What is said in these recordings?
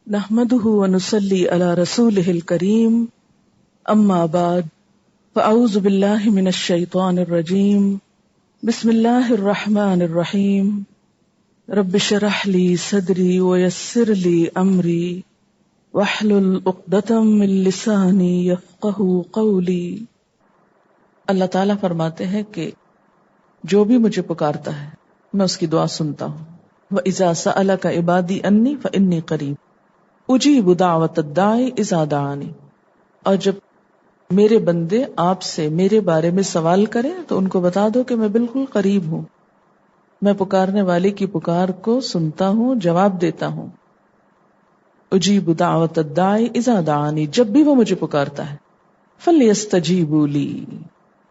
نحمده ونصلي على رسوله الكريم اما بعد فاعوذ بالله من الشيطان الرجيم بسم الله الرحمن الرحيم رب اشرح لي صدري ويسر لي امري واحلل عقدة من لساني يفقهوا قولي۔ اللہ تعالیٰ فرماتے ہیں کہ جو بھی مجھے پکارتا ہے میں اس کی دعا سنتا ہوں۔ وَإِذَا سَأَلَكَ عِبَادِي أَنِّي فَإِنِّي قَرِيبٌ أُجِيبُ دَعْوَةَ الدَّاعِ إِذَا دَعَانِ۔ اور جب میرے بندے آپ سے میرے بارے میں سوال کریں تو ان کو بتا دو کہ میں بالکل قریب ہوں، میں پکارنے والے کی پکار کو سنتا ہوں، جواب دیتا ہوں۔ أُجِيبُ دَعْوَةَ الدَّاعِ إِذَا دَعَانِ، جب بھی وہ مجھے پکارتا ہے۔ فَلْيَسْتَجِيبُوا لِي،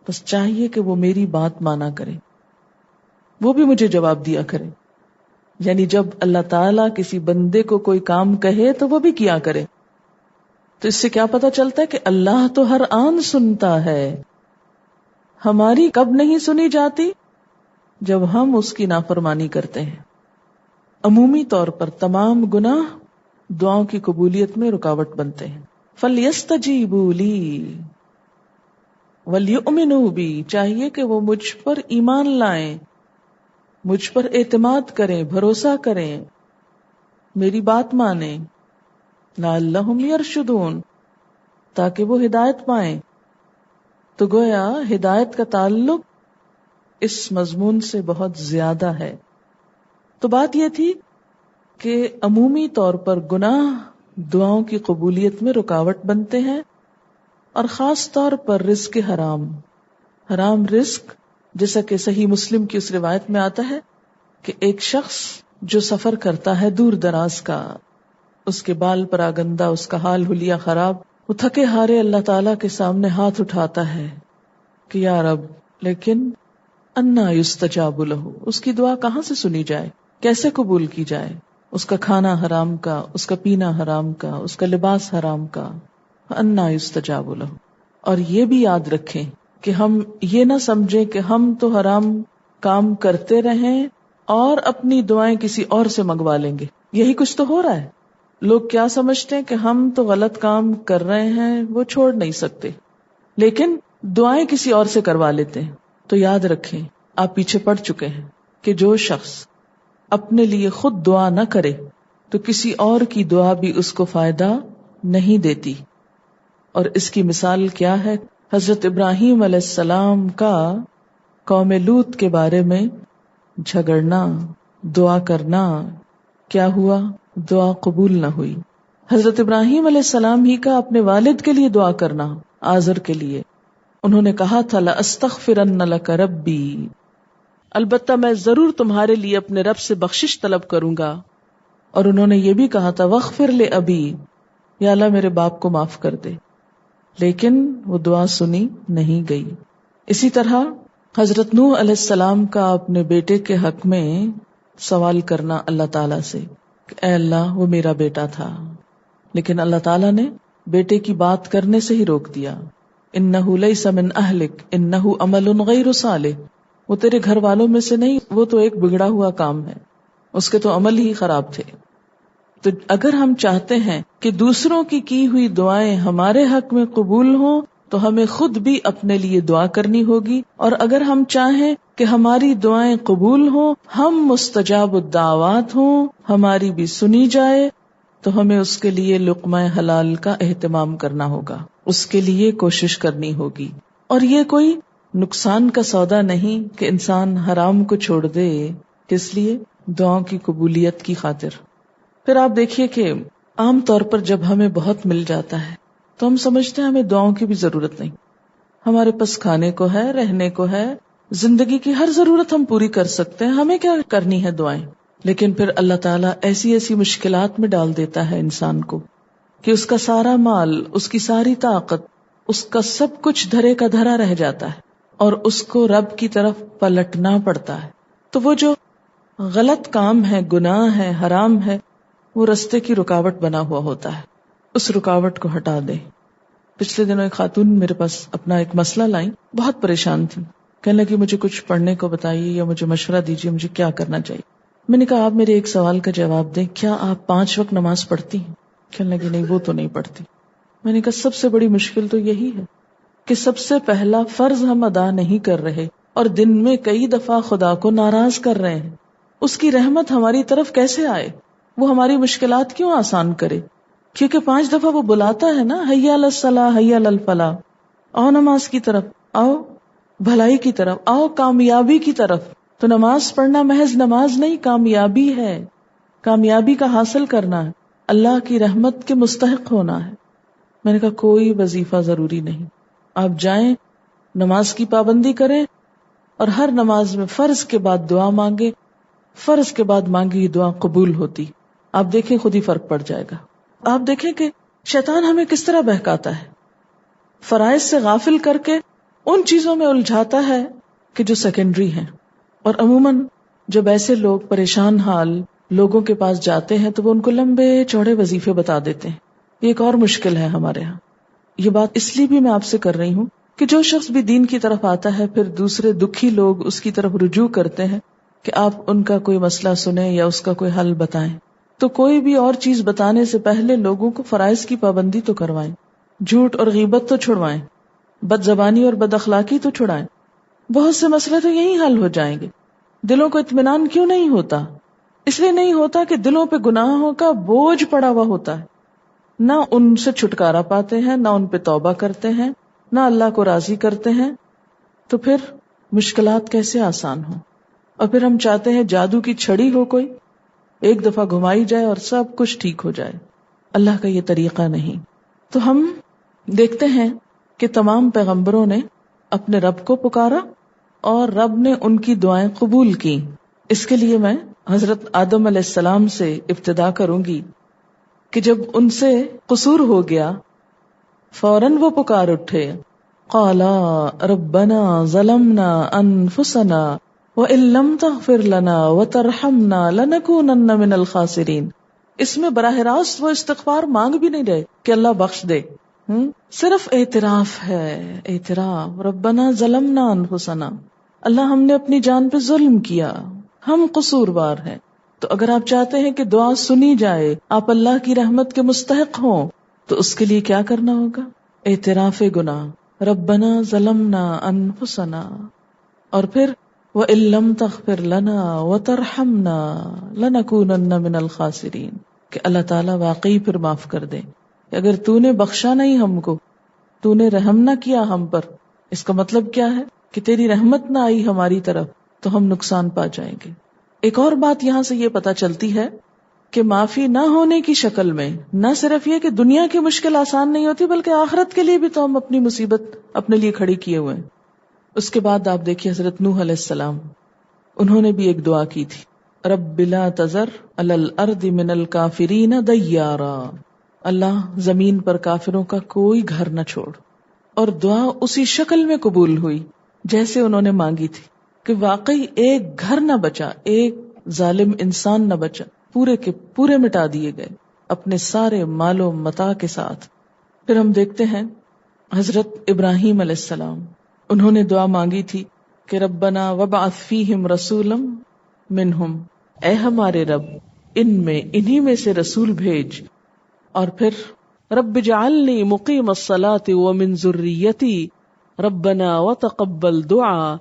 بس چاہیے کہ وہ میری بات مانا کرے، وہ بھی مجھے جواب دیا کرے۔ یعنی جب اللہ تعالیٰ کسی بندے کو کوئی کام کہے تو وہ بھی کیا کرے۔ تو اس سے کیا پتا چلتا ہے کہ اللہ تو ہر آن سنتا ہے، ہماری کب نہیں سنی جاتی؟ جب ہم اس کی نافرمانی کرتے ہیں۔ عمومی طور پر تمام گناہ دعاؤں کی قبولیت میں رکاوٹ بنتے ہیں۔ فَلْيَسْتَجِيبُوا لِي وَلْيُؤْمِنُوا بِي، چاہیے کہ وہ مجھ پر ایمان لائیں، مجھ پر اعتماد کریں، بھروسہ کریں، میری بات مانیں۔ لَعَلَّهُمْ يَرْشُدُونَ، تاکہ وہ ہدایت پائیں۔ تو گویا ہدایت کا تعلق اس مضمون سے بہت زیادہ ہے۔ تو بات یہ تھی کہ عمومی طور پر گناہ دعاؤں کی قبولیت میں رکاوٹ بنتے ہیں، اور خاص طور پر رزق حرام، حرام رزق، جیسا کہ صحیح مسلم کی اس روایت میں آتا ہے کہ ایک شخص جو سفر کرتا ہے دور دراز کا، اس کے بال پراگندہ، اس کا حال حلیہ خراب، وہ تھکے ہارے اللہ تعالیٰ کے سامنے ہاتھ اٹھاتا ہے کہ یا رب، لیکن انا یستجاب لہ، اس کی دعا کہاں سے سنی جائے، کیسے قبول کی جائے؟ اس کا کھانا حرام کا، اس کا پینا حرام کا، اس کا لباس حرام کا، انا یستجاب لہ۔ اور یہ بھی یاد رکھیں کہ ہم یہ نہ سمجھیں کہ ہم تو حرام کام کرتے رہیں اور اپنی دعائیں کسی اور سے منگوا لیں گے۔ یہی کچھ تو ہو رہا ہے۔ لوگ کیا سمجھتے ہیں کہ ہم تو غلط کام کر رہے ہیں، وہ چھوڑ نہیں سکتے، لیکن دعائیں کسی اور سے کروا لیتے ہیں۔ تو یاد رکھیں، آپ پیچھے پڑ چکے ہیں کہ جو شخص اپنے لیے خود دعا نہ کرے تو کسی اور کی دعا بھی اس کو فائدہ نہیں دیتی۔ اور اس کی مثال کیا ہے؟ حضرت ابراہیم علیہ السلام کا قوم لوط کے بارے میں جھگڑنا، دعا کرنا، کیا ہوا؟ دعا قبول نہ ہوئی۔ حضرت ابراہیم علیہ السلام ہی کا اپنے والد کے لیے دعا کرنا، آزر کے لیے، انہوں نے کہا تھا لَأَسْتَغْفِرَنَّ لَكَ رَبِّي، البتہ میں ضرور تمہارے لیے اپنے رب سے بخشش طلب کروں گا۔ اور انہوں نے یہ بھی کہا تھا وَاغْفِرْ لِأَبِي، یا اللہ میرے باپ کو معاف کر دے، لیکن وہ دعا سنی نہیں گئی۔ اسی طرح حضرت نوح علیہ السلام کا اپنے بیٹے کے حق میں سوال کرنا اللہ تعالیٰ سے کہ اے اللہ وہ میرا بیٹا تھا، لیکن اللہ تعالیٰ نے بیٹے کی بات کرنے سے ہی روک دیا۔ انہ لیس من اہلک انہ عمل غیر صالح، وہ تیرے گھر والوں میں سے نہیں، وہ تو ایک بگڑا ہوا کام ہے، اس کے تو عمل ہی خراب تھے۔ تو اگر ہم چاہتے ہیں کہ دوسروں کی ہوئی دعائیں ہمارے حق میں قبول ہوں تو ہمیں خود بھی اپنے لیے دعا کرنی ہوگی، اور اگر ہم چاہیں کہ ہماری دعائیں قبول ہوں، ہم مستجاب الدعوات ہوں، ہماری بھی سنی جائے، تو ہمیں اس کے لیے لقمہ حلال کا اہتمام کرنا ہوگا، اس کے لیے کوشش کرنی ہوگی۔ اور یہ کوئی نقصان کا سودا نہیں کہ انسان حرام کو چھوڑ دے، کس لیے؟ دعاؤں کی قبولیت کی خاطر۔ پھر آپ دیکھیے کہ عام طور پر جب ہمیں بہت مل جاتا ہے تو ہم سمجھتے ہیں ہمیں دعاؤں کی بھی ضرورت نہیں، ہمارے پاس کھانے کو ہے، رہنے کو ہے، زندگی کی ہر ضرورت ہم پوری کر سکتے ہیں، ہمیں کیا کرنی ہے دعائیں؟ لیکن پھر اللہ تعالیٰ ایسی ایسی مشکلات میں ڈال دیتا ہے انسان کو کہ اس کا سارا مال، اس کی ساری طاقت، اس کا سب کچھ دھرے کا دھرا رہ جاتا ہے، اور اس کو رب کی طرف پلٹنا پڑتا ہے۔ تو وہ جو غلط کام ہے، گناہ ہے، حرام ہے، وہ رستے کی رکاوٹ بنا ہوا ہوتا ہے، اس رکاوٹ کو ہٹا دے۔ پچھلے دنوں ایک خاتون میرے پاس اپنا ایک مسئلہ لائیں، بہت پریشان تھی، کہنے لگی مجھے کچھ پڑھنے کو بتائیے یا مجھے مشورہ دیجیے، مجھے کیا کرنا چاہیے۔ میں نے کہا آپ میرے ایک سوال کا جواب دیں، کیا آپ 5 وقت نماز پڑھتی ہیں؟ کہنے لگے نہیں وہ تو نہیں پڑھتی. میں نے کہا سب سے بڑی مشکل تو یہی ہے کہ سب سے پہلا فرض ہم ادا نہیں کر رہے اور دن میں کئی دفعہ خدا کو ناراض کر رہے ہیں. اس کی رحمت ہماری طرف کیسے آئے؟ وہ ہماری مشکلات کیوں آسان کرے؟ کیونکہ 5 دفعہ وہ بلاتا ہے نا، حی علی الصلاح حی علی الفلاح، آؤ نماز کی طرف، آؤ بھلائی کی طرف، آؤ کامیابی کی طرف. تو نماز پڑھنا محض نماز نہیں، کامیابی ہے. کامیابی کا حاصل کرنا ہے، اللہ کی رحمت کے مستحق ہونا ہے. میں نے کہا کوئی وظیفہ ضروری نہیں، آپ جائیں نماز کی پابندی کریں اور ہر نماز میں فرض کے بعد دعا مانگے، فرض کے بعد مانگی دعا قبول ہوتی. آپ دیکھیں خود ہی فرق پڑ جائے گا. آپ دیکھیں کہ شیطان ہمیں کس طرح بہکاتا ہے، فرائض سے غافل کر کے ان چیزوں میں الجھاتا ہے کہ جو سیکنڈری ہیں. اور عموماً جب ایسے لوگ پریشان حال لوگوں کے پاس جاتے ہیں تو وہ ان کو لمبے چوڑے وظیفے بتا دیتے ہیں. یہ ایک اور مشکل ہے ہمارے ہاں. یہ بات اس لیے بھی میں آپ سے کر رہی ہوں کہ جو شخص بھی دین کی طرف آتا ہے پھر دوسرے دکھی لوگ اس کی طرف رجوع کرتے ہیں کہ آپ ان کا کوئی مسئلہ سنیں یا اس کا کوئی حل بتائیں، تو کوئی بھی اور چیز بتانے سے پہلے لوگوں کو فرائض کی پابندی تو کروائیں، جھوٹ اور غیبت تو چھڑوائیں، بد زبانی اور بد اخلاقی تو چھڑائیں. بہت سے مسئلے تو یہی حل ہو جائیں گے. دلوں کو اطمینان کیوں نہیں ہوتا؟ اس لیے نہیں ہوتا کہ دلوں پہ گناہوں کا بوجھ پڑا ہوا ہوتا ہے، نہ ان سے چھٹکارا پاتے ہیں، نہ ان پہ توبہ کرتے ہیں، نہ اللہ کو راضی کرتے ہیں. تو پھر مشکلات کیسے آسان ہوں؟ اور پھر ہم چاہتے ہیں جادو کی چھڑی ہو، کوئی ایک دفعہ گھمائی جائے اور سب کچھ ٹھیک ہو جائے. اللہ کا یہ طریقہ نہیں. تو ہم دیکھتے ہیں کہ تمام پیغمبروں نے اپنے رب کو پکارا اور رب نے ان کی دعائیں قبول کی. اس کے لیے میں حضرت آدم علیہ السلام سے ابتدا کروں گی کہ جب ان سے قصور ہو گیا فوراً وہ پکار اٹھے، قالا ربنا ظلمنا انفسنا وَإِن لَّمْ تَغْفِرْ لَنَا وَتَرْحَمْنَا لَنَكُونَنَّ مِنَ الْخَاسِرِينَ. اس میں براہ راست وہ استغفار مانگ بھی نہیں رہے کہ اللہ بخش دے، صرف اعتراف ہے، اعتراف. ربنا ظلمنا انفسنا، اللہ ہم نے اپنی جان پہ ظلم کیا، ہم قصوروار ہیں. تو اگر آپ چاہتے ہیں کہ دعا سنی جائے، آپ اللہ کی رحمت کے مستحق ہوں، تو اس کے لیے کیا کرنا ہوگا؟ اعتراف گناہ. ربنا ظلمنا انفسنا، اور پھر وَإِن لَّمْ تَغْفِرْ لَنَا وَتَرْحَمْنَا لَنَكُونَنَّ مِنَ الْخَاسِرِينَ. کہ اللہ تعالیٰ واقعی پھر معاف کر دے. اگر تو نے بخشا نہیں ہم کو، تو نے رحم نہ کیا ہم پر، اس کا مطلب کیا ہے کہ تیری رحمت نہ آئی ہماری طرف تو ہم نقصان پا جائیں گے. ایک اور بات یہاں سے یہ پتہ چلتی ہے کہ معافی نہ ہونے کی شکل میں نہ صرف یہ کہ دنیا کی مشکل آسان نہیں ہوتی، بلکہ آخرت کے لیے بھی تو ہم اپنی مصیبت اپنے لیے کھڑی کیے ہوئے ہیں. اس کے بعد آپ دیکھیے حضرت نوح علیہ السلام، انہوں نے بھی ایک دعا کی تھی، رب لا تذر علی الارض من الکافرین دیارا. اللہ زمین پر کافروں کا کوئی گھر نہ چھوڑ. اور دعا اسی شکل میں قبول ہوئی جیسے انہوں نے مانگی تھی، کہ واقعی ایک گھر نہ بچا، ایک ظالم انسان نہ بچا، پورے کے پورے مٹا دیے گئے اپنے سارے مال و متاع کے ساتھ. پھر ہم دیکھتے ہیں حضرت ابراہیم علیہ السلام، انہوں نے دعا مانگی تھی کہ ربنا وابعث فیہم رسولا منہم، اے ہمارے رب ان میں انہی میں سے رسول بھیج. اور پھر رب اجعلنی مقیم الصلاۃ ومن ذریتی ربنا وتقبل دعا،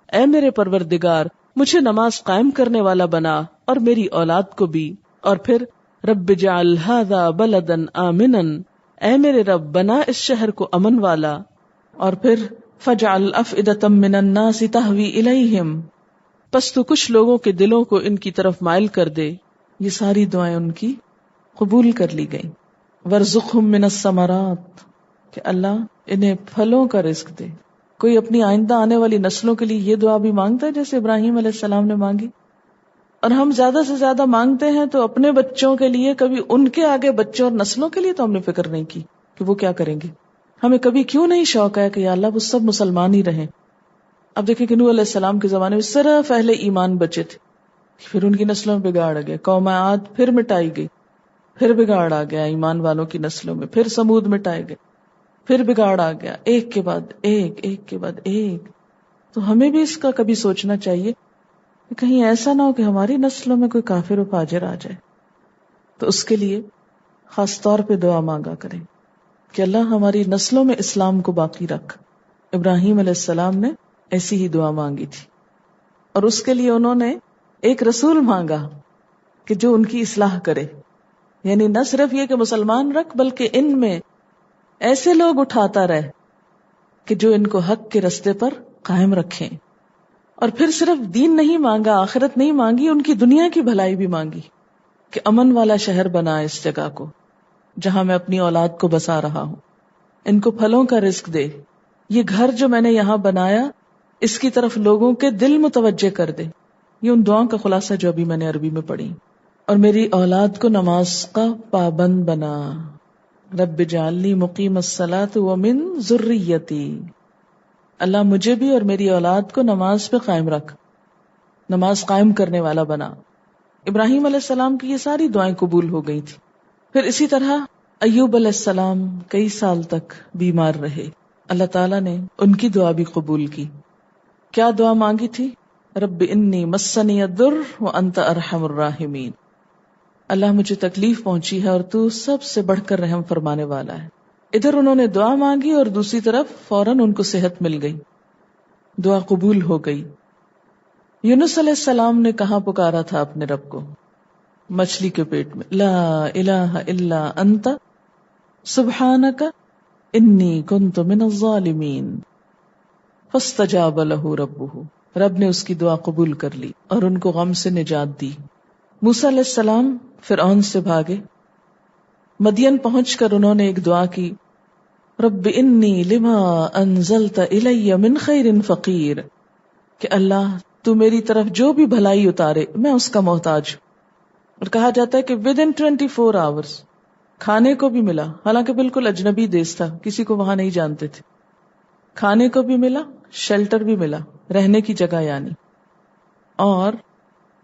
اے میرے پروردگار مجھے نماز قائم کرنے والا بنا اور میری اولاد کو بھی. اور پھر رب اجعل ھذا بلدا آمنا، اے میرے رب بنا اس شہر کو امن والا. اور پھر فجعل افئدة من الناس تہوی الیہم، پس تو کچھ لوگوں کے دلوں کو ان کی طرف مائل کر دے. یہ ساری دعائیں ان کی قبول کر لی گئیں. وارزقہم من الثمرات، کہ اللہ انہیں پھلوں کا رزق دے. کوئی اپنی آئندہ آنے والی نسلوں کے لیے یہ دعا بھی مانگتا ہے جیسے ابراہیم علیہ السلام نے مانگی. اور ہم زیادہ سے زیادہ مانگتے ہیں تو اپنے بچوں کے لیے، کبھی ان کے آگے بچوں اور نسلوں کے لیے تو ہم نے فکر نہیں کی کہ وہ کیا کریں گے. ہمیں کبھی کیوں نہیں شوق ہے کہ یا اللہ وہ سب مسلمان ہی رہیں. اب دیکھیں کہ نوح علیہ السلام کے زمانے میں صرف اہل ایمان بچے تھے، پھر ان کی نسلوں میں بگاڑ آ گیا، قوم عاد پھر مٹائی گئی، پھر بگاڑ آ گیا ایمان والوں کی نسلوں میں، پھر سمود مٹائے گئے، پھر بگاڑ آ گیا، ایک کے بعد ایک، ایک کے بعد ایک. تو ہمیں بھی اس کا کبھی سوچنا چاہیے کہ کہیں ایسا نہ ہو کہ ہماری نسلوں میں کوئی کافر و فاجر آ جائے. تو اس کے لیے خاص طور پہ دعا مانگا کریں کہ اللہ ہماری نسلوں میں اسلام کو باقی رکھ. ابراہیم علیہ السلام نے ایسی ہی دعا مانگی تھی، اور اس کے لیے انہوں نے ایک رسول مانگا کہ جو ان کی اصلاح کرے. یعنی نہ صرف یہ کہ مسلمان رکھ، بلکہ ان میں ایسے لوگ اٹھاتا رہے کہ جو ان کو حق کے رستے پر قائم رکھیں. اور پھر صرف دین نہیں مانگا، آخرت نہیں مانگی، ان کی دنیا کی بھلائی بھی مانگی کہ امن والا شہر بنا اس جگہ کو جہاں میں اپنی اولاد کو بسا رہا ہوں، ان کو پھلوں کا رزق دے، یہ گھر جو میں نے یہاں بنایا اس کی طرف لوگوں کے دل متوجہ کر دے. یہ ان دعاؤں کا خلاصہ جو ابھی میں نے عربی میں پڑھی. اور میری اولاد کو نماز کا پابند بنا. رب اجعلنی مقیم الصلاۃ ومن ذریتی. اللہ مجھے بھی اور میری اولاد کو نماز پہ قائم رکھ، نماز قائم کرنے والا بنا. ابراہیم علیہ السلام کی یہ ساری دعائیں قبول ہو گئی تھی. پھر اسی طرح ایوب علیہ السلام کئی سال تک بیمار رہے. اللہ تعالیٰ نے ان کی دعا بھی قبول کی. کیا دعا مانگی تھی؟ رب انی مسنی الضر وانت ارحم الراحمین. اللہ مجھے تکلیف پہنچی ہے اور تو سب سے بڑھ کر رحم فرمانے والا ہے. ادھر انہوں نے دعا مانگی اور دوسری طرف فوراً ان کو صحت مل گئی، دعا قبول ہو گئی. یونس علیہ السلام نے کہاں پکارا تھا اپنے رب کو؟ مچھلی کے پیٹ میں. لا الہ الا انت سبحانک انی کنت من الظالمین فاستجاب لہ ربہ. رب نے اس کی دعا قبول کر لی اور ان کو غم سے نجات دی. موسیٰ علیہ السلام فرعون سے بھاگے. مدین پہنچ کر انہوں نے ایک دعا کی، رب انی لما انزلت الی من خیر فقیر، کہ اللہ تو میری طرف جو بھی بھلائی اتارے میں اس کا محتاج ہوں. اور کہا جاتا ہے کہ ود ان 24 hours کھانے کو بھی ملا، حالانکہ بالکل اجنبی دیس تھا، کسی کو وہاں نہیں جانتے تھے. کھانے کو بھی ملا، شیلٹر بھی ملا، رہنے کی جگہ یعنی، اور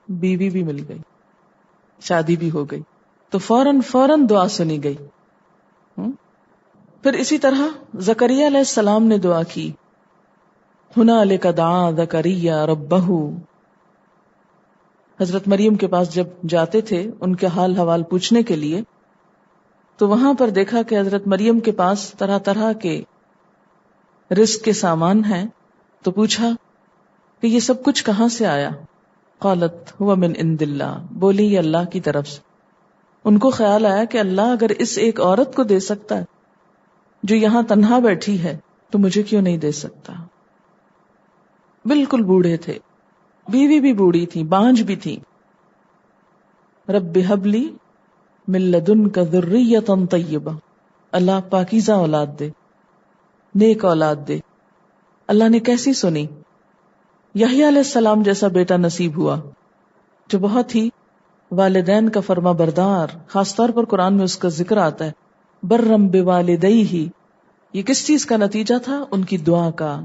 بیوی بھی مل گئی، شادی بھی ہو گئی. تو فوراً دعا سنی گئی. پھر اسی طرح زکریا علیہ السلام نے دعا کی، ہنالک دعا زکریا ربہ. حضرت مریم کے پاس جب جاتے تھے ان کے حال حوال پوچھنے کے لیے، تو وہاں پر دیکھا کہ حضرت مریم کے پاس طرح طرح کے رزق کے سامان ہیں. تو پوچھا کہ یہ سب کچھ کہاں سے آیا؟ قالت هو من عند اللہ. بولی یہ اللہ کی طرف سے. ان کو خیال آیا کہ اللہ اگر اس ایک عورت کو دے سکتا ہے جو یہاں تنہا بیٹھی ہے تو مجھے کیوں نہیں دے سکتا. بالکل بوڑھے تھے، بیوی بھی بوڑھی تھی، بانجھ بھی تھی. رب ہب لی من لدنک ذریۃ طیبہ. اللہ پاکیزہ اولاد دے، نیک اولاد دے. اللہ نے کیسی سنی؟ یحییٰ علیہ السلام جیسا بیٹا نصیب ہوا جو بہت ہی والدین کا فرما بردار. خاص طور پر قرآن میں اس کا ذکر آتا ہے، برم بوالدیہ. یہ کس چیز کا نتیجہ تھا؟ ان کی دعا کا.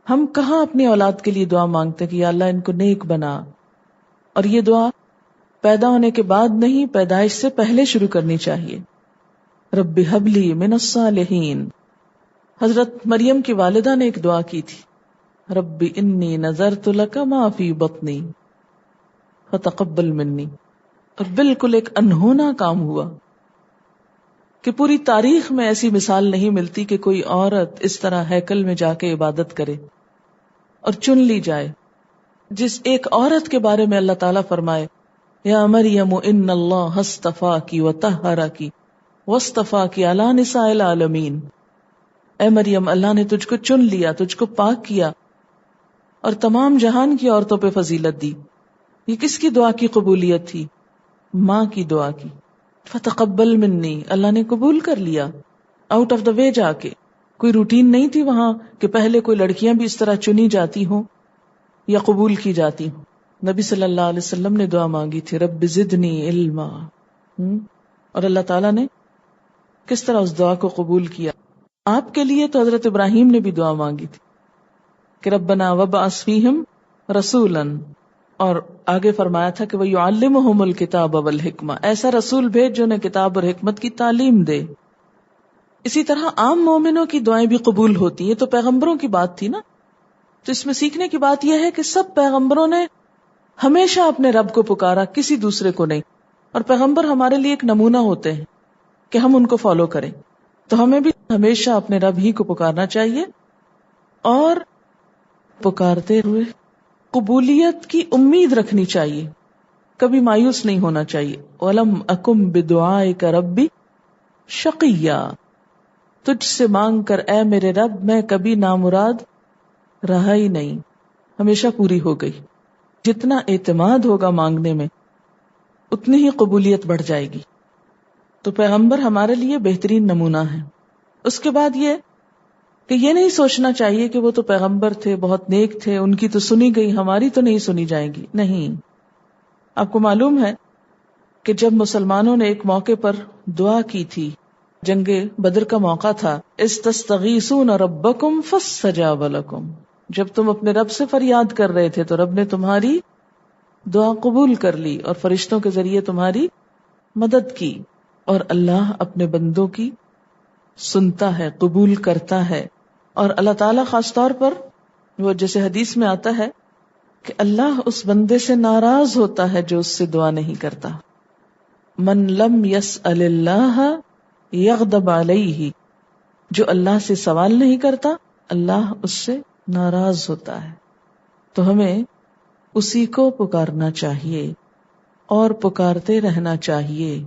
ہم کہاں اپنی اولاد کے لیے دعا مانگتے کہ یا اللہ ان کو نیک بنا؟ اور یہ دعا پیدا ہونے کے بعد نہیں، پیدائش سے پہلے شروع کرنی چاہیے. رب ہب لی من الصالحین. حضرت مریم کی والدہ نے ایک دعا کی تھی، رب انی نذرت لک ما فی بطنی فتقبل منی. اور بالکل ایک انہونا کام ہوا کہ پوری تاریخ میں ایسی مثال نہیں ملتی کہ کوئی عورت اس طرح ہیکل میں جا کے عبادت کرے اور چن لی جائے. جس ایک عورت کے بارے میں اللہ تعالیٰ فرمائے، یا مریم ان اللہ اصطفاکی وطہرکی واصطفاکی علی نساء العالمین. اے مریم اللہ نے تجھ کو چن لیا، تجھ کو پاک کیا اور تمام جہان کی عورتوں پہ فضیلت دی. یہ کس کی دعا کی قبولیت تھی؟ ماں کی دعا کی. فتقبل منی. اللہ نے قبول کر لیا آؤٹ آف دا وے جا کے. کوئی روٹین نہیں تھی وہاں کہ پہلے کوئی لڑکیاں بھی اس طرح چنی جاتی ہوں یا قبول کی جاتی ہوں. نبی صلی اللہ علیہ وسلم نے دعا مانگی تھی، رب زدنی علما. اور اللہ تعالیٰ نے کس طرح اس دعا کو قبول کیا. آپ کے لیے تو حضرت ابراہیم نے بھی دعا مانگی تھی کہ ربنا وابعث فیہم رسولا، اور آگے فرمایا تھا کہ وَيُعَلِّمُهُمُ الْكِتَابَ وَالْحِکْمَةَ. ایسا رسول بھیج جو انہیں کتاب اور حکمت کی تعلیم دے. اسی طرح عام مومنوں کی دعائیں بھی قبول ہوتی. یہ تو پیغمبروں کی بات تھی نا. تو اس میں سیکھنے کی بات یہ ہے کہ سب پیغمبروں نے ہمیشہ اپنے رب کو پکارا، کسی دوسرے کو نہیں. اور پیغمبر ہمارے لیے ایک نمونہ ہوتے ہیں کہ ہم ان کو فالو کریں. تو ہمیں بھی ہمیشہ اپنے رب ہی کو پکارنا چاہیے اور پکارتے ہوئے قبولیت کی امید رکھنی چاہیے، کبھی مایوس نہیں ہونا چاہیے. وَلَمْ أَكُمْ بِدُعَائِكَ رَبِّ شَقِيًّا، تجھ سے مانگ کر اے میرے رب میں کبھی نامراد رہا ہی نہیں، ہمیشہ پوری ہو گئی. جتنا اعتماد ہوگا مانگنے میں اتنی ہی قبولیت بڑھ جائے گی. تو پیغمبر ہمارے لیے بہترین نمونہ ہے. اس کے بعد یہ کہ یہ نہیں سوچنا چاہیے کہ وہ تو پیغمبر تھے، بہت نیک تھے، ان کی تو سنی گئی، ہماری تو نہیں سنی جائیں گی. نہیں، آپ کو معلوم ہے کہ جب مسلمانوں نے ایک موقع پر دعا کی تھی، جنگ بدر کا موقع تھا، استستغیثون ربکم فاستجاب لکم، جب تم اپنے رب سے فریاد کر رہے تھے تو رب نے تمہاری دعا قبول کر لی اور فرشتوں کے ذریعے تمہاری مدد کی. اور اللہ اپنے بندوں کی سنتا ہے، قبول کرتا ہے. اور اللہ تعالیٰ خاص طور پر وہ جیسے حدیث میں آتا ہے کہ اللہ اس بندے سے ناراض ہوتا ہے جو اس سے دعا نہیں کرتا. من لم یسأل اللہ یغضب علیہ، جو اللہ سے سوال نہیں کرتا اللہ اس سے ناراض ہوتا ہے. تو ہمیں اسی کو پکارنا چاہیے اور پکارتے رہنا چاہیے.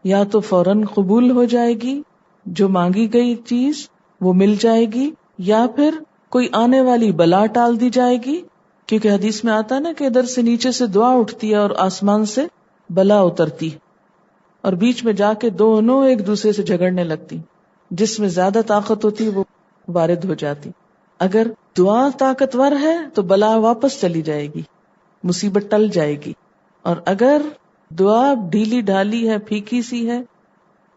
یا تو فوراً قبول ہو جائے گی، جو مانگی گئی چیز وہ مل جائے گی، یا پھر کوئی آنے والی بلا ٹال دی جائے گی. کیونکہ حدیث میں آتا ہے نا کہ ادھر سے نیچے سے دعا اٹھتی ہے اور آسمان سے بلا اترتی، اور بیچ میں جا کے دونوں ایک دوسرے سے جھگڑنے لگتی. جس میں زیادہ طاقت ہوتی وہ وارد ہو جاتی. اگر دعا طاقتور ہے تو بلا واپس چلی جائے گی، مصیبت ٹل جائے گی. اور اگر دعا ڈھیلی ڈھالی ہے، پھیکی سی ہے،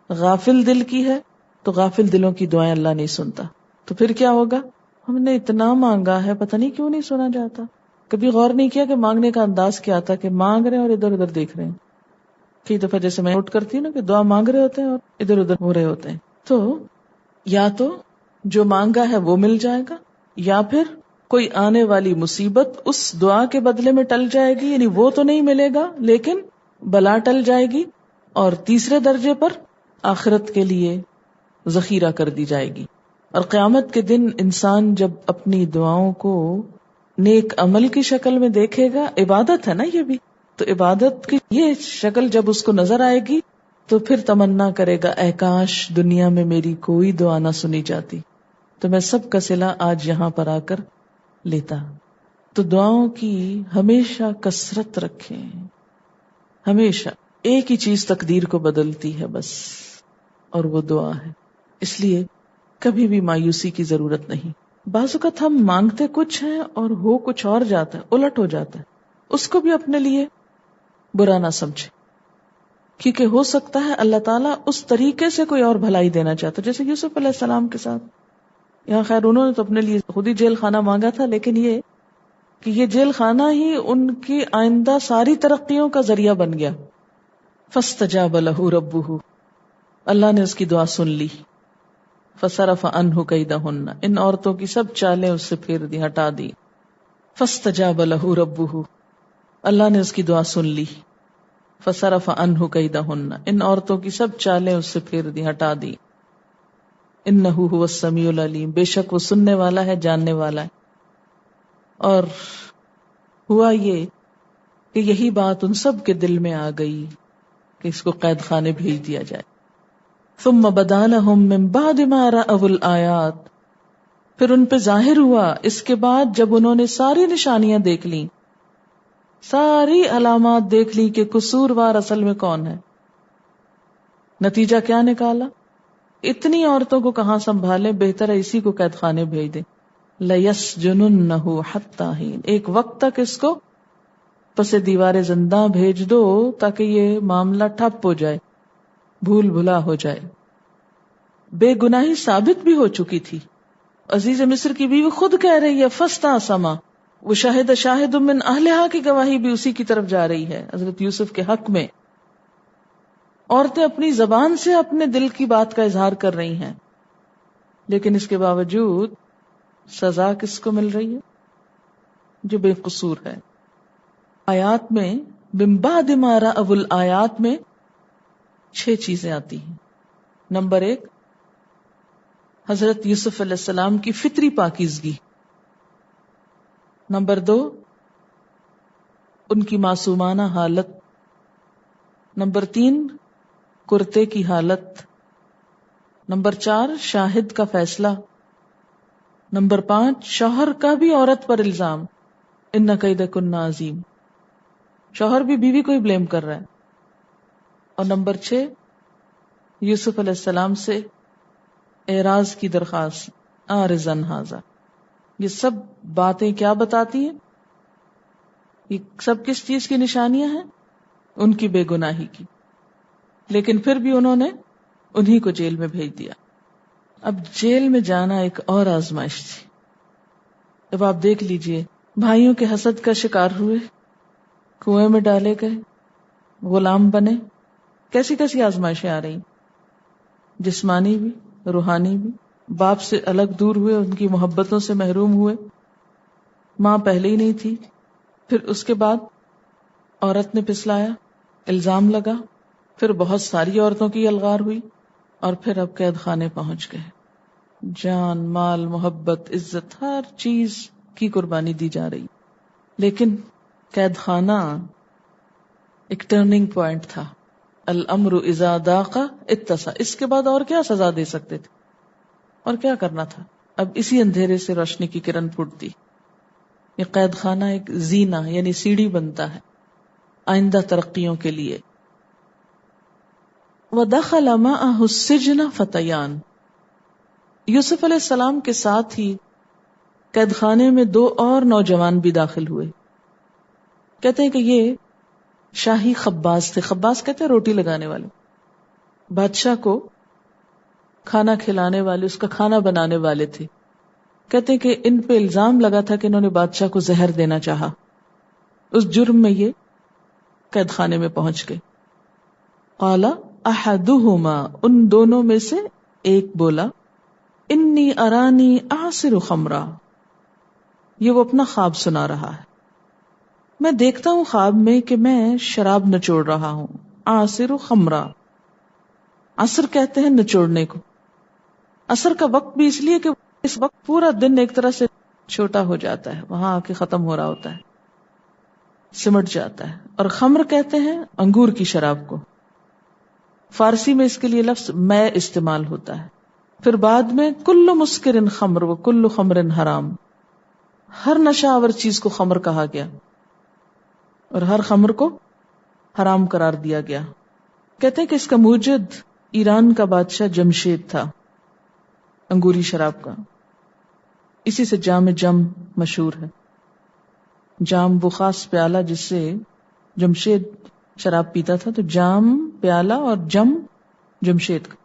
غافل دل کی ہے، تو غافل دلوں کی دعائیں اللہ نہیں سنتا. تو پھر کیا ہوگا؟ ہم نے اتنا مانگا ہے، پتہ نہیں کیوں نہیں سنا جاتا. کبھی غور نہیں کیا کہ مانگنے کا انداز کیا تھا، کہ مانگ رہے ہیں اور ادھر ادھر دیکھ رہے ہیں. کئی دفعہ جیسے میں نوٹ کرتی ہوں نا کہ دعا مانگ رہے ہوتے ہیں اور ادھر ادھر ہو رہے ہوتے ہیں. تو یا تو جو مانگا ہے وہ مل جائے گا، یا پھر کوئی آنے والی مصیبت اس دعا کے بدلے میں ٹل جائے گی، یعنی وہ تو نہیں ملے گا لیکن بلا ٹل جائے گی. اور تیسرے درجے پر آخرت کے لیے ذخیرہ کر دی جائے گی. اور قیامت کے دن انسان جب اپنی دعاؤں کو نیک عمل کی شکل میں دیکھے گا، عبادت ہے نا یہ بھی، تو عبادت کی یہ شکل جب اس کو نظر آئے گی تو پھر تمنا کرے گا اے کاش دنیا میں میری کوئی دعا نہ سنی جاتی تو میں سب کا صلہ آج یہاں پر آ کر لیتا. تو دعاؤں کی ہمیشہ کثرت رکھیں. ہمیشہ ایک ہی چیز تقدیر کو بدلتی ہے بس، اور وہ دعا ہے. اس لیے کبھی بھی مایوسی کی ضرورت نہیں. بعض اوقات ہم مانگتے کچھ ہیں اور ہو کچھ اور جاتا ہے، الٹ ہو جاتا ہے. اس کو بھی اپنے لیے برا نہ سمجھے، کیونکہ ہو سکتا ہے اللہ تعالیٰ اس طریقے سے کوئی اور بھلائی دینا چاہتا، جیسے یوسف علیہ السلام کے ساتھ. یہاں خیر انہوں نے تو اپنے لیے خود ہی جیل خانہ مانگا تھا، لیکن یہ کہ یہ جیل خانہ ہی ان کی آئندہ ساری ترقیوں کا ذریعہ بن گیا. فاستجاب لہ ربہ، اللہ نے اس کی دعا سن لی. فصرف عنہ کیدہن، ان عورتوں کی سب چالیں اس سے پھیر دی، ہٹا دی. فاستجاب لہ ربہ، اللہ نے اس کی دعا سن لی. فصرف عنہ کیدہن، ان عورتوں کی سب چالیں اس سے پھیر دی، ہٹا دی. انہ هو السمیع العلیم، بے شک وہ سننے والا ہے، جاننے والا ہے. اور ہوا یہ کہ یہی بات ان سب کے دل میں آ گئی کہ اس کو قید خانے بھیج دیا جائے. ثم بدا لهم من بعد ما رأوا الآیات، پھر ان پہ ظاہر ہوا اس کے بعد جب انہوں نے ساری نشانیاں دیکھ لیں، ساری علامات دیکھ لی کہ قصوروار اصل میں کون ہے. نتیجہ کیا نکالا؟ اتنی عورتوں کو کہاں سنبھالیں، بہتر ہے اسی کو قید خانے بھیج دیں. لَيَسْجُنُنَّهُ حَتَّى حِينٍ، ایک وقت تک اس کو پس دیوار زندہ بھیج دو تاکہ یہ معاملہ ٹھپ ہو جائے، بھول بھلا ہو جائے. بے گناہی ثابت بھی ہو چکی تھی. عزیز مصر کی بیوی خود کہہ رہی ہے فاستعصما، وہ شاہد من اہلہا کی گواہی بھی اسی کی طرف جا رہی ہے حضرت یوسف کے حق میں. عورتیں اپنی زبان سے اپنے دل کی بات کا اظہار کر رہی ہیں، لیکن اس کے باوجود سزا کس کو مل رہی ہے؟ جو بے قصور ہے. آیات میں من بعد ما رأوا الآیات میں 6 چیزیں آتی ہیں. نمبر 1 حضرت یوسف علیہ السلام کی فطری پاکیزگی، نمبر 2 ان کی معصومانہ حالت، نمبر 3 کرتے کی حالت، نمبر 4 شاہد کا فیصلہ، نمبر 5 شوہر کا بھی عورت پر الزام، ان کیدکن عظیم، شوہر بھی بیوی کو ہی بلیم کر رہا ہے، اور نمبر 6 یوسف علیہ السلام سے اعراض کی درخواست، آرزن ھذا۔ یہ سب باتیں کیا بتاتی ہیں؟ یہ سب کس چیز کی نشانیاں ہیں؟ ان کی بے گناہی کی، لیکن پھر بھی انہوں نے انہی کو جیل میں بھیج دیا۔ اب جیل میں جانا ایک اور آزمائش تھی۔ اب آپ دیکھ لیجئے، بھائیوں کے حسد کا شکار ہوئے، کنویں میں ڈالے گئے، غلام بنے، کیسی کیسی آزمائشیں آ رہی، جسمانی بھی روحانی بھی، باپ سے الگ دور ہوئے، ان کی محبتوں سے محروم ہوئے، ماں پہلے ہی نہیں تھی، پھر اس کے بعد عورت نے پھسلایا، الزام لگا، پھر بہت ساری عورتوں کی الغار ہوئی، اور پھر اب قید خانے پہنچ گئے، جان مال محبت عزت ہر چیز کی قربانی دی جا رہی، لیکن قید خانہ ایک ٹرننگ پوائنٹ تھا۔ الامر اذا ضاق اتسع، اس کے بعد اور کیا سزا دے سکتے تھے، اور کیا کرنا تھا؟ اب اسی اندھیرے سے روشنی کی کرن پھوٹتی۔ یہ قید خانہ ایک زینہ یعنی سیڑھی بنتا ہے آئندہ ترقیوں کے لیے۔ وَدَخَلَ مَعَهُ السِّجْنَ فَتَيَانِ، یوسف علیہ السلام کے ساتھ ہی قید خانے میں 2 اور نوجوان بھی داخل ہوئے۔ کہتے ہیں کہ یہ شاہی خباز تھے، خباز کہتے ہیں روٹی لگانے والے، بادشاہ کو کھانا کھلانے والے، اس کا کھانا بنانے والے تھے۔ کہتے ہیں کہ ان پہ الزام لگا تھا کہ انہوں نے بادشاہ کو زہر دینا چاہا، اس جرم میں یہ قید خانے میں پہنچ گئے۔ قال احدہما، ان دونوں میں سے ایک بولا، انی ارانی اعصر خمرا، یہ وہ اپنا خواب سنا رہا ہے، میں دیکھتا ہوں خواب میں کہ میں شراب نچوڑ رہا ہوں۔ اعصر خمرا، عصر کہتے ہیں نچوڑنے کو، عصر کا وقت بھی اس لیے کہ اس وقت پورا دن ایک طرح سے چھوٹا ہو جاتا ہے، وہاں آ کے ختم ہو رہا ہوتا ہے، سمٹ جاتا ہے، اور خمر کہتے ہیں انگور کی شراب کو، فارسی میں اس کے لیے لفظ میں استعمال ہوتا ہے۔ پھر بعد میں کل مسکر خمر و کل خمر حرام، ہر نشہ آور چیز کو خمر کہا گیا اور ہر خمر کو حرام قرار دیا گیا۔ کہتے ہیں کہ اس کا موجد ایران کا بادشاہ جمشید تھا، انگوری شراب کا، اسی سے جام جم مشہور ہے۔ جام وہ خاص پیالہ جس سے جمشید شراب پیتا تھا، تو جام پیالہ اور جم جمشید کا۔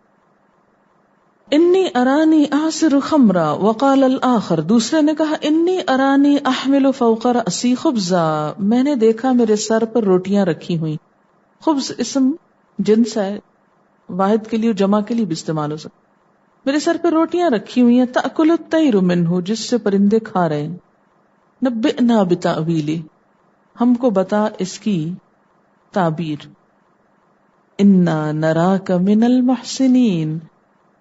انی ارانی اعصر خمرا وقال الاخر، دوسرے نے کہا انی ارانی احمل فوق رأسی خبزا، میں نے دیکھا میرے سر پر روٹیاں رکھی ہوئی۔ خبز اسم جنس ہے، واحد کے لیے جمع کے لیے بھی استعمال ہو سکتا، میرے سر پہ روٹیاں رکھی ہوئی ہیں، تأکل الطیر منہ، جس سے پرندے کھا رہے ہیں۔ نبئنا بتأویلہ، ہم کو بتا اس کی تعبیر۔ انا نراک من المحسنین،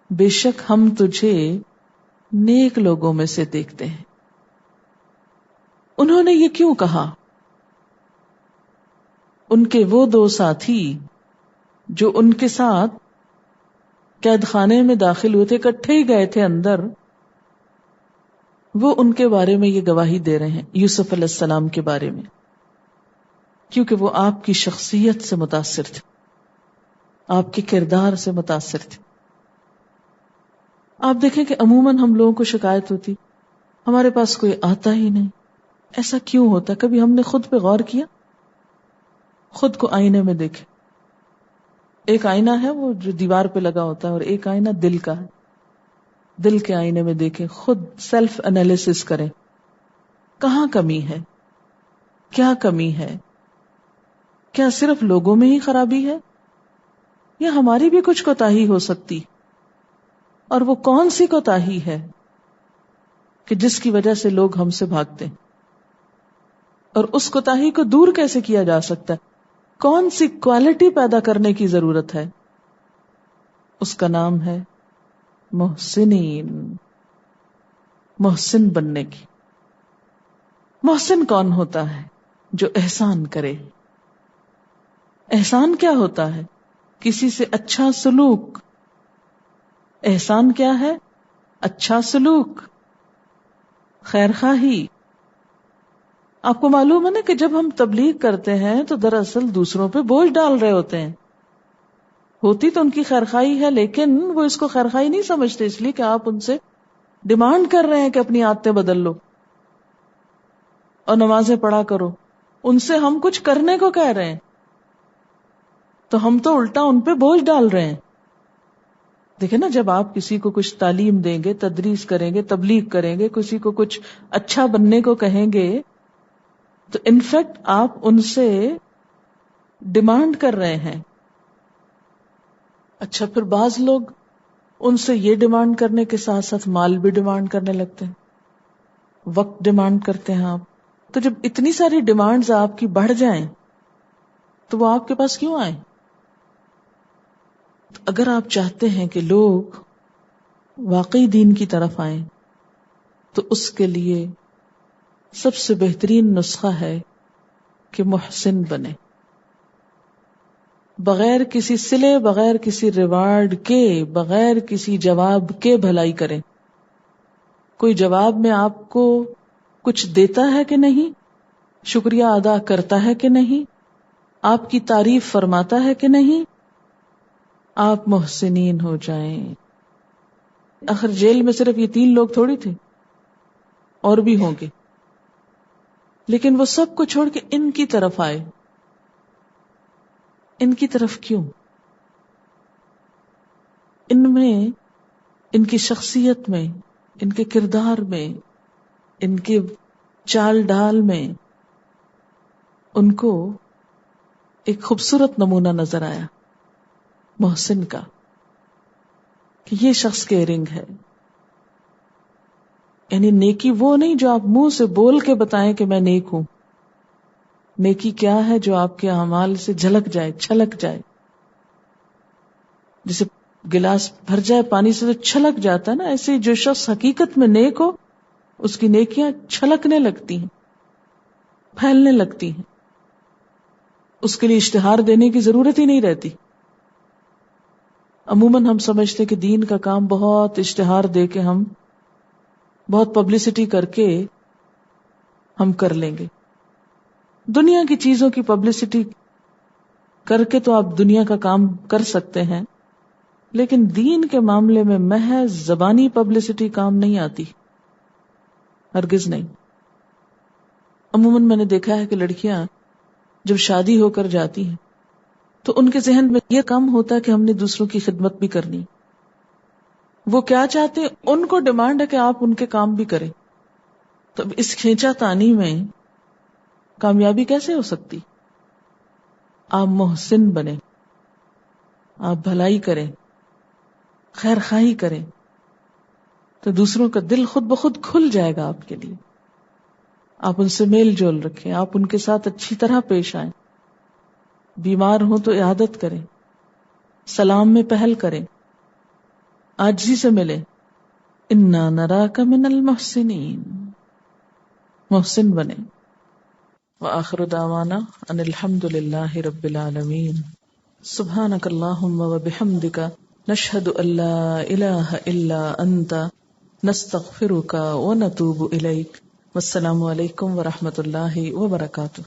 بے شک ہم تجھے نیک لوگوں میں سے دیکھتے ہیں۔ انہوں نے یہ کیوں کہا؟ ان کے وہ 2 ساتھی جو ان کے ساتھ قید خانے میں داخل ہوئے تھے، اکٹھے ہی گئے تھے اندر، وہ ان کے بارے میں یہ گواہی دے رہے ہیں یوسف علیہ السلام کے بارے میں، کیونکہ وہ آپ کی شخصیت سے متاثر تھے، آپ کے کردار سے متاثر تھے۔ آپ دیکھیں کہ عموماً ہم لوگوں کو شکایت ہوتی، ہمارے پاس کوئی آتا ہی نہیں، ایسا کیوں ہوتا؟ کبھی ہم نے خود پہ غور کیا؟ خود کو آئینے میں دیکھیں، ایک آئینہ ہے وہ جو دیوار پہ لگا ہوتا ہے، اور ایک آئینہ دل کا ہے، دل کے آئینے میں دیکھیں، خود سیلف انالیسس کریں، کہاں کمی ہے، کیا کمی ہے، کیا صرف لوگوں میں ہی خرابی ہے یا ہماری بھی کچھ کوتاہی ہو سکتی، اور وہ کون سی کوتاہی ہے کہ جس کی وجہ سے لوگ ہم سے بھاگتے ہیں، اور اس کوتاہی کو دور کیسے کیا جا سکتا ہے، کون سی کوالٹی پیدا کرنے کی ضرورت ہے اس کا نام ہے محسنین، محسن بننے کی۔ محسن کون ہوتا ہے؟ جو احسان کرے۔ احسان کیا ہوتا ہے؟ کسی سے اچھا سلوک۔ احسان کیا ہے؟ اچھا سلوک، خیر خواہی۔ آپ کو معلوم ہے نا کہ جب ہم تبلیغ کرتے ہیں تو دراصل دوسروں پہ بوجھ ڈال رہے ہوتے ہیں۔ ہوتی تو ان کی خیرخواہی ہے، لیکن وہ اس کو خیرخواہی نہیں سمجھتے، اس لیے کہ آپ ان سے ڈیمانڈ کر رہے ہیں کہ اپنی عادتیں بدل لو اور نمازیں پڑھا کرو۔ ان سے ہم کچھ کرنے کو کہہ رہے ہیں، تو ہم تو الٹا ان پہ بوجھ ڈال رہے ہیں۔ دیکھیں نا، جب آپ کسی کو کچھ تعلیم دیں گے، تدریس کریں گے، تبلیغ کریں گے، کسی کو کچھ اچھا بننے کو کہیں گے، تو انفیکٹ آپ ان سے ڈیمانڈ کر رہے ہیں۔ اچھا، پھر بعض لوگ ان سے یہ ڈیمانڈ کرنے کے ساتھ ساتھ مال بھی ڈیمانڈ کرنے لگتے ہیں، وقت ڈیمانڈ کرتے ہیں آپ۔ تو جب اتنی ساری ڈیمانڈز آپ کی بڑھ جائیں تو وہ آپ کے پاس کیوں آئیں؟ اگر آپ چاہتے ہیں کہ لوگ واقعی دین کی طرف آئیں تو اس کے لیے سب سے بہترین نسخہ ہے کہ محسن بنے، بغیر کسی صلے، بغیر کسی ریوارڈ کے، بغیر کسی جواب کے بھلائی کریں۔ کوئی جواب میں آپ کو کچھ دیتا ہے کہ نہیں، شکریہ ادا کرتا ہے کہ نہیں، آپ کی تعریف فرماتا ہے کہ نہیں، آپ محسنین ہو جائیں۔ آخر جیل میں صرف یہ 3 لوگ تھوڑی تھے، اور بھی ہوں گے، لیکن وہ سب کو چھوڑ کے ان کی طرف آئے۔ ان کی طرف کیوں؟ ان میں، ان کی شخصیت میں، ان کے کردار میں، ان کے چال ڈال میں ان کو ایک خوبصورت نمونہ نظر آیا محسن کا، کہ یہ شخص کیئرنگ ہے۔ یعنی نیکی وہ نہیں جو آپ منہ سے بول کے بتائیں کہ میں نیک ہوں، نیکی کیا ہے جو آپ کے اعمال سے جھلک جائے، چھلک جائے۔ جسے گلاس بھر جائے پانی سے تو چھلک جاتا ہے نا، ایسے جو شخص حقیقت میں نیک ہو اس کی نیکیاں چھلکنے لگتی ہیں، پھیلنے لگتی ہیں، اس کے لیے اشتہار دینے کی ضرورت ہی نہیں رہتی۔ عموماً ہم سمجھتے کہ دین کا کام بہت اشتہار دے کے، ہم بہت پبلسٹی کر کے ہم کر لیں گے۔ دنیا کی چیزوں کی پبلسٹی کر کے تو آپ دنیا کا کام کر سکتے ہیں، لیکن دین کے معاملے میں محض زبانی پبلسٹی کام نہیں آتی، ہرگز نہیں۔ عموماً میں نے دیکھا ہے کہ لڑکیاں جب شادی ہو کر جاتی ہیں تو ان کے ذہن میں یہ کم ہوتا ہے کہ ہم نے دوسروں کی خدمت بھی کرنی۔ وہ کیا چاہتے ہیں؟ ان کو ڈیمانڈ ہے کہ آپ ان کے کام بھی کریں۔ تو اس کھینچا تانی میں کامیابی کیسے ہو سکتی؟ آپ محسن بنیں، آپ بھلائی کریں، خیر خواہی کریں، تو دوسروں کا دل خود بخود کھل جائے گا آپ کے لیے۔ آپ ان سے میل جول رکھیں، آپ ان کے ساتھ اچھی طرح پیش آئیں، بیمار ہوں تو عیادت کریں، سلام میں پہل کریں، عاجزی سے ملیں۔ انا نراک من المحسنین، محسن بنے۔ وآخر دعوانا ان الحمد للہ رب العالمین۔ سبحانک اللہم وبحمدک، نشہد ان لا الہ الا انت، نستغفرک ونتوب الیک۔ والسلام علیکم ورحمۃ اللہ وبرکاتہ۔